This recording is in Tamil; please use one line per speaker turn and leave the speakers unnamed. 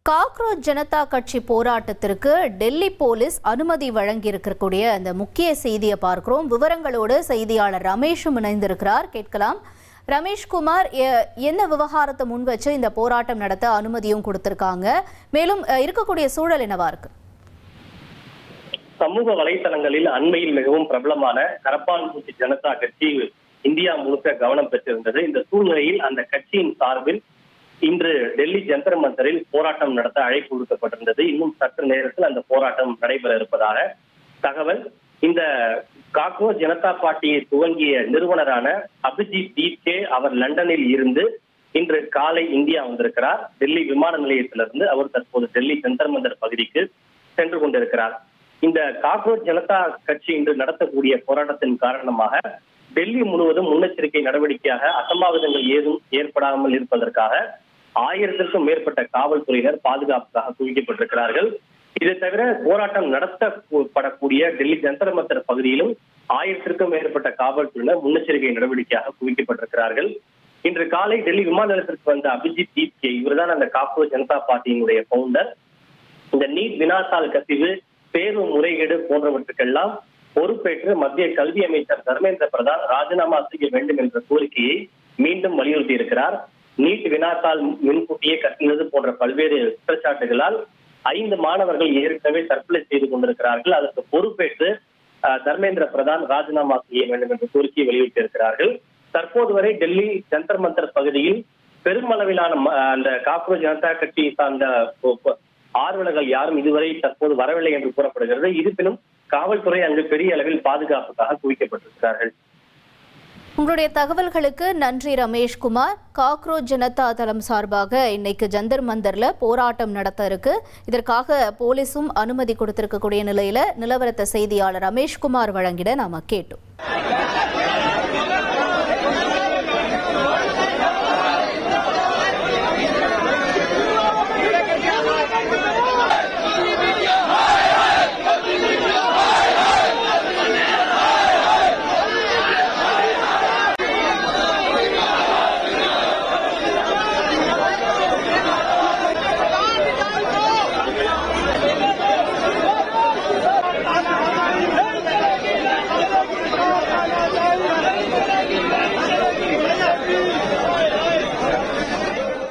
காக்ரோச் ஜனதா கட்சி போராட்டத்திற்கு டெல்லி போலீஸ் அனுமதி வழங்கியிருக்கக்கூடிய அந்த முக்கிய செய்தியை பார்க்கிறோம். விவரங்களோடு செய்தியாளர் ரமேஷும் இணைந்திருக்கிறார். கேட்கலாம். ரமேஷ்குமார், என்ன விவகாரத்தை முன் வச்சு இந்த போராட்டம் நடத்த அனுமதியும் கொடுத்திருக்காங்க? மேலும் இருக்கக்கூடிய சூழல் என்னவா இருக்கு?
சமூக வலைதளங்களில் அண்மையில் மிகவும் பிரபலமான கரப்பான்பூச்சி ஜனதா கட்சி இந்தியா முழுக்க கவனம் பெற்றிருந்தது. இந்த சூழ்நிலையில் அந்த கட்சியின் சார்பில் இன்று டெல்லி ஜந்தர் மந்தரில் போராட்டம் நடத்த அழைப்பு விடுக்கப்பட்டிருந்தது. இன்னும் சற்று நேரத்தில் அந்த போராட்டம் நடைபெற இருப்பதாக தகவல். இந்த காக்ரோச் ஜனதா பார்ட்டியை துவங்கிய நிறுவனரான அபிஜித் தீப்கே அவர் லண்டனில் இருந்து இன்று காலை இந்தியா வந்திருக்கிறார். டெல்லி விமான நிலையத்திலிருந்து அவர் தற்போது டெல்லி ஜந்தர் மந்தர் பகுதிக்கு சென்று கொண்டிருக்கிறார். இந்த காக்ரோச் ஜனதா கட்சி இன்று நடத்தக்கூடிய போராட்டத்தின் காரணமாக டெல்லி முழுவதும் முன்னெச்சரிக்கை நடவடிக்கையாக அசம்பாவிதங்கள் ஏதும் ஏற்படாமல் இருப்பதற்காக 1000க்கும் மேற்பட்ட காவல்துறையினர் பாதுகாப்புக்காக குவிக்கப்பட்டிருக்கிறார்கள். இதை தவிர போராட்டம் நடத்தப்படக்கூடிய டெல்லி ஜந்தர் மந்தர் பகுதியிலும் 1000க்கும் மேற்பட்ட காவல்துறையினர் முன்னெச்சரிக்கை நடவடிக்கையாக குவிக்கப்பட்டிருக்கிறார்கள். இன்று காலை டெல்லி விமான நிலையத்திற்கு வந்த அபிஜித் தீப்கே, இவர்தான் அந்த காக்ரோச் ஜனதா பார்ட்டியினுடைய பவுண்டர். இந்த நீட் வினாத்தாள் கசிவு, தேர்வு முறைகேடு போன்றவற்றுக்கெல்லாம் பொறுப்பேற்று மத்திய கல்வி அமைச்சர் தர்மேந்திர பிரதான் ராஜினாமா செய்ய வேண்டும் என்ற கோரிக்கையை மீண்டும் வலியுறுத்தி இருக்கிறார். நீட் வினாத்தாள் முன்கூட்டியே கட்டினது போன்ற பல்வேறு குற்றச்சாட்டுகளால் 5 மாணவர்கள் ஏற்கனவே தற்கொலை செய்து கொண்டிருக்கிறார்கள். அதற்கு பொறுப்பேற்று தர்மேந்திர பிரதான் ராஜினாமா செய்ய வேண்டும் என்ற கோரிக்கையை வலியுறுத்தி இருக்கிறார்கள். தற்போது வரை டெல்லி ஜந்தர் மந்தர் பகுதியில் பெருமளவிலான அந்த காக்ரோச் ஜனதா கட்சியை சார்ந்த ஆர்வலர்கள் யாரும் இதுவரை தற்போது வரவில்லை என்று கூறப்படுகிறது. இருப்பினும் காவல்துறை அங்கு பெரிய அளவில் பாதுகாப்புக்காக குவிக்கப்பட்டிருக்கிறார்கள்.
உங்களுடைய தகவல்களுக்கு நன்றி ரமேஷ்குமார். காக்ரோச் ஜனதா தளம் சார்பாக இன்னைக்கு ஜந்தர் மந்தர்ல போராட்டம் நடத்த இருக்கு. இதற்காக போலீஸும் அனுமதி கொடுத்திருக்கக்கூடிய நிலையில நிலவரத்தை செய்தியாளர் ரமேஷ்குமார் வழங்கிட நாம கேட்டோம்.